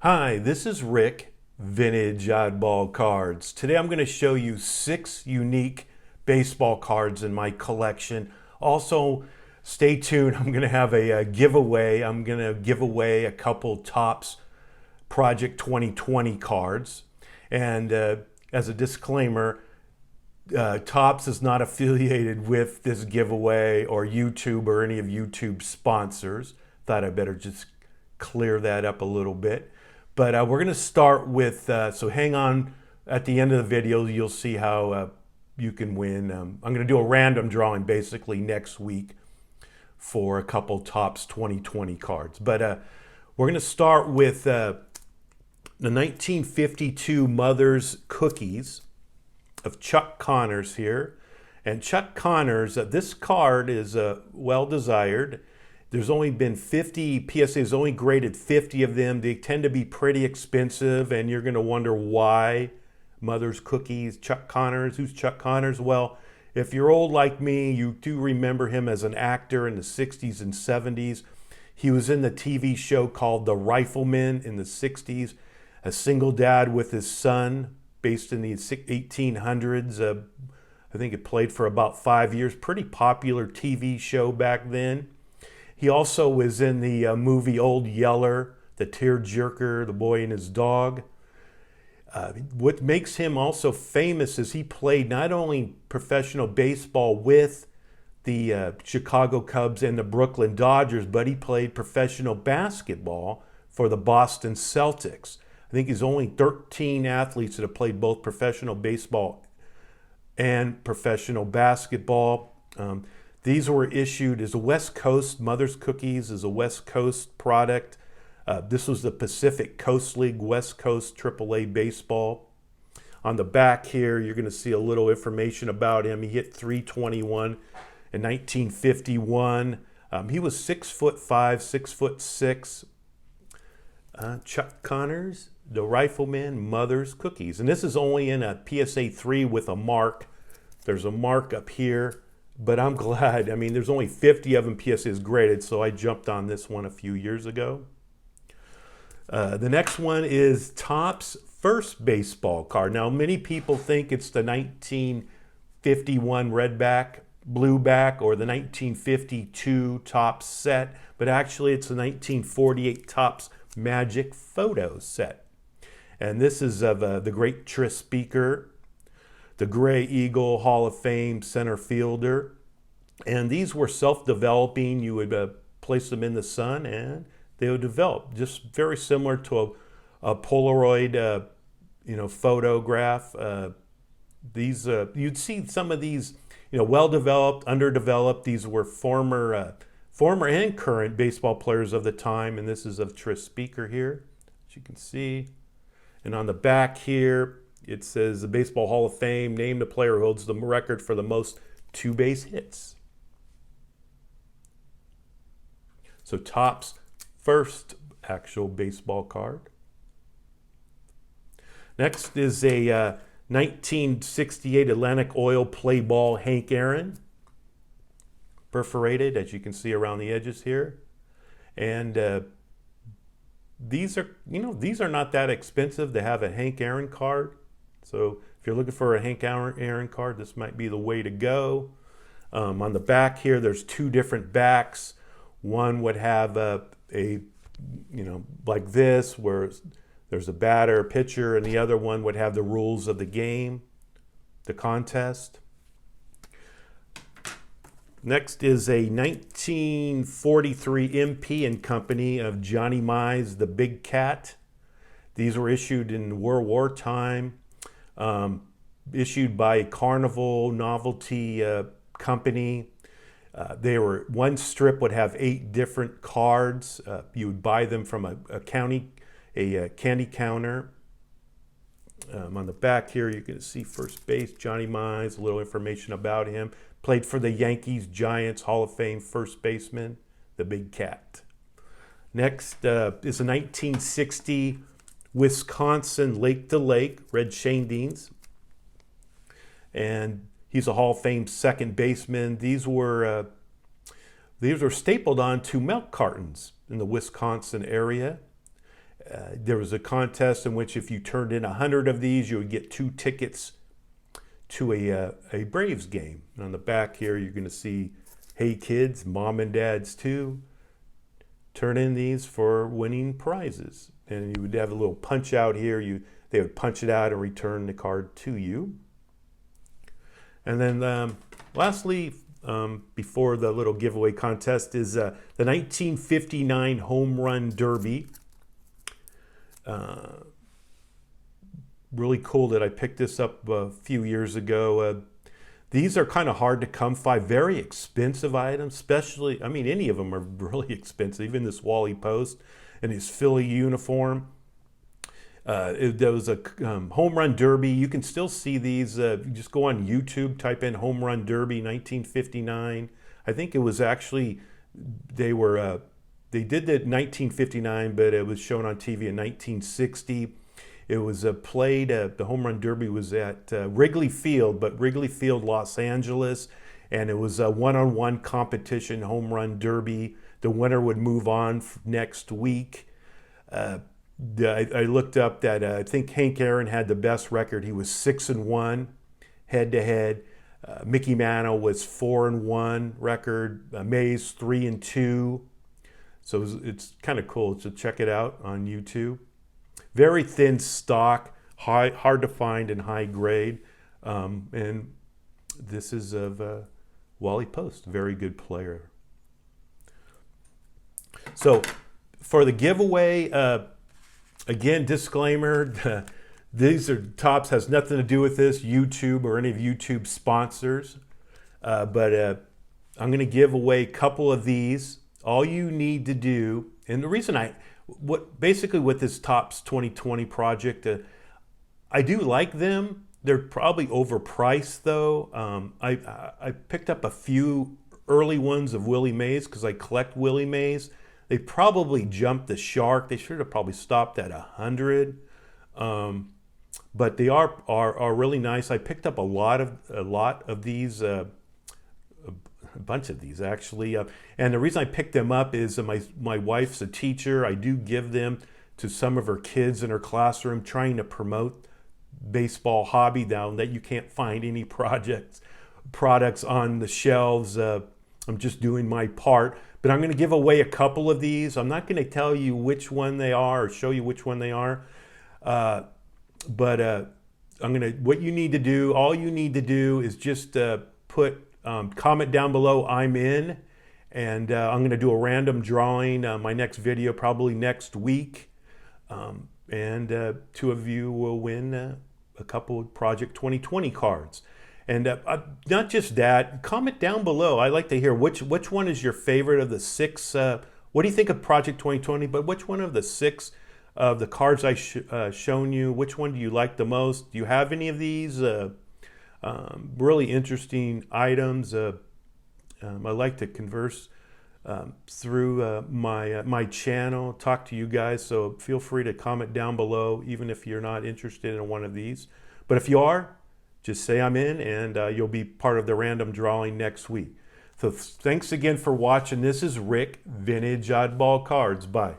Hi, this is Rick, Vintage Oddball Cards. Today I'm going to show you 6 unique baseball cards in my collection. Also, stay tuned, I'm going to have a giveaway. I'm going to give away a couple Topps Project 2020 cards. And as a disclaimer, Topps is not affiliated with this giveaway or YouTube or any of YouTube's sponsors. Thought I better just clear that up a little bit. But we're going to start with, so hang on, at the end of the video you'll see how you can win. I'm going to do a random drawing basically next week for a couple Topps 2020 cards. But we're going to start with the 1952 Mother's Cookies of Chuck Connors here. And Chuck Connors, this card is well desired. There's only been 50, PSA has only graded 50 of them. They tend to be pretty expensive, and you're going to wonder why. Mother's Cookies, Chuck Connors. Who's Chuck Connors? Well, if you're old like me, you do remember him as an actor in the 60s and 70s. He was in the TV show called The Rifleman in the 60s, a single dad with his son, based in the 1800s. I think it played for about 5 years. Pretty popular TV show back then. He also was in the movie Old Yeller, The Tearjerker, The Boy and His Dog. What makes him also famous is he played not only professional baseball with the Chicago Cubs and the Brooklyn Dodgers, but he played professional basketball for the Boston Celtics. I think he's only 13 athletes that have played both professional baseball and professional basketball. These were issued as a West Coast, Mother's Cookies is a West Coast product. This was the Pacific Coast League West Coast AAA baseball. On the back here, you're going to see a little information about him. He hit .321 in 1951. He was 6'5", 6'6". Chuck Connors, The Rifleman, Mother's Cookies. And this is only in a PSA 3 with a mark. There's a mark up here. But I'm glad. I mean, there's only 50 of them PSAs graded, so I jumped on this one a few years ago. The next one is Topps first baseball card. Now, many people think it's the 1951 Redback, Blueback, or the 1952 Topps set, but actually it's the 1948 Topps Magic Photo set. And this is of the great Tris Speaker, the Gray Eagle Hall of Fame center fielder. And these were self-developing. You would place them in the sun and they would develop, just very similar to a Polaroid photograph. You'd see some of these well-developed, underdeveloped. These were former and current baseball players of the time, and this is of Tris Speaker here, as you can see. And on the back here, it says the Baseball Hall of Fame, name the player who holds the record for the most two-base hits. So Topps first actual baseball card. Next is a 1968 Atlantic Oil play ball Hank Aaron, perforated, as you can see around the edges here. And these are not that expensive to have a Hank Aaron card. So if you're looking for a Hank Aaron card, this might be the way to go. On the back here, there's 2 different backs. One would have like this, where there's a batter, pitcher, and the other one would have the rules of the game, the contest. Next is a 1943 MP and Company of Johnny Mize, the Big Cat. These were issued in World War time. Issued by Carnival Novelty Company. One strip would have 8 different cards. You would buy them from a candy counter. On the back here, you can see first base, Johnny Mize, a little information about him. Played for the Yankees, Giants, Hall of Fame first baseman, the Big Cat. Next is a 1960 Wisconsin Lake to Lake, Red Shandings. And he's a Hall of Fame second baseman. These were stapled onto milk cartons in the Wisconsin area. There was a contest in which if you turned in 100 of these, you would get 2 tickets to a Braves game. And on the back here, you're going to see, hey kids, mom and dads too, turn in these for winning prizes. And you would have a little punch out here. They would punch it out and return the card to you. And then lastly, before the little giveaway contest is the 1959 Home Run Derby. Really cool that I picked this up a few years ago. These are kind of hard to come by, very expensive items, especially, I mean, any of them are really expensive, even this Wally Post and his Philly uniform. There was a Home Run Derby. You can still see these. You just go on YouTube, type in Home Run Derby 1959. I think it was actually, they did the 1959, but it was shown on TV in 1960. It was played, the Home Run Derby was at Wrigley Field, but Wrigley Field, Los Angeles, and it was a one-on-one competition, Home Run Derby. The winner would move on next week. I looked up that I think Hank Aaron had the best record. He was 6-1 head-to-head. Mickey Mantle was 4-1 record. Mays 3-2. So it's kind of cool to check it out on YouTube. Very thin stock, hard to find and high grade. And this is of Wally Post, very good player. So for the giveaway, again, disclaimer, these are tops, has nothing to do with this, YouTube or any of YouTube's sponsors. But I'm going to give away a couple of these. All you need to do, and the reason basically with this Topps 2020 project, I do like them. They're probably overpriced though. I picked up a few early ones of Willie Mays because I collect Willie Mays. They probably jumped the shark. They should have probably stopped at 100. But they are really nice. I picked up a lot of these. A bunch of these actually, and the reason I picked them up is my wife's a teacher. I do give them to some of her kids in her classroom, trying to promote baseball hobby down that you can't find any products on the shelves. I'm just doing my part, but I'm going to give away a couple of these. I'm not going to tell you which one they are or show you which one they are, but what you need to do, all you need to do is just put comment down below, I'm in, and I'm going to do a random drawing my next video, probably next week, and 2 of you will win a couple of Project 2020 cards. And not just that, comment down below. I like to hear which one is your favorite of the 6. What do you think of Project 2020? But which one of the 6 of the cards I shown you, which one do you like the most? Do you have any of these? Really interesting items. I like to converse through my channel, talk to you guys, so feel free to comment down below even if you're not interested in one of these. But if you are, just say I'm in, and you'll be part of the random drawing next week. So thanks again for watching. This is Rick, Vintage Oddball Cards. Bye.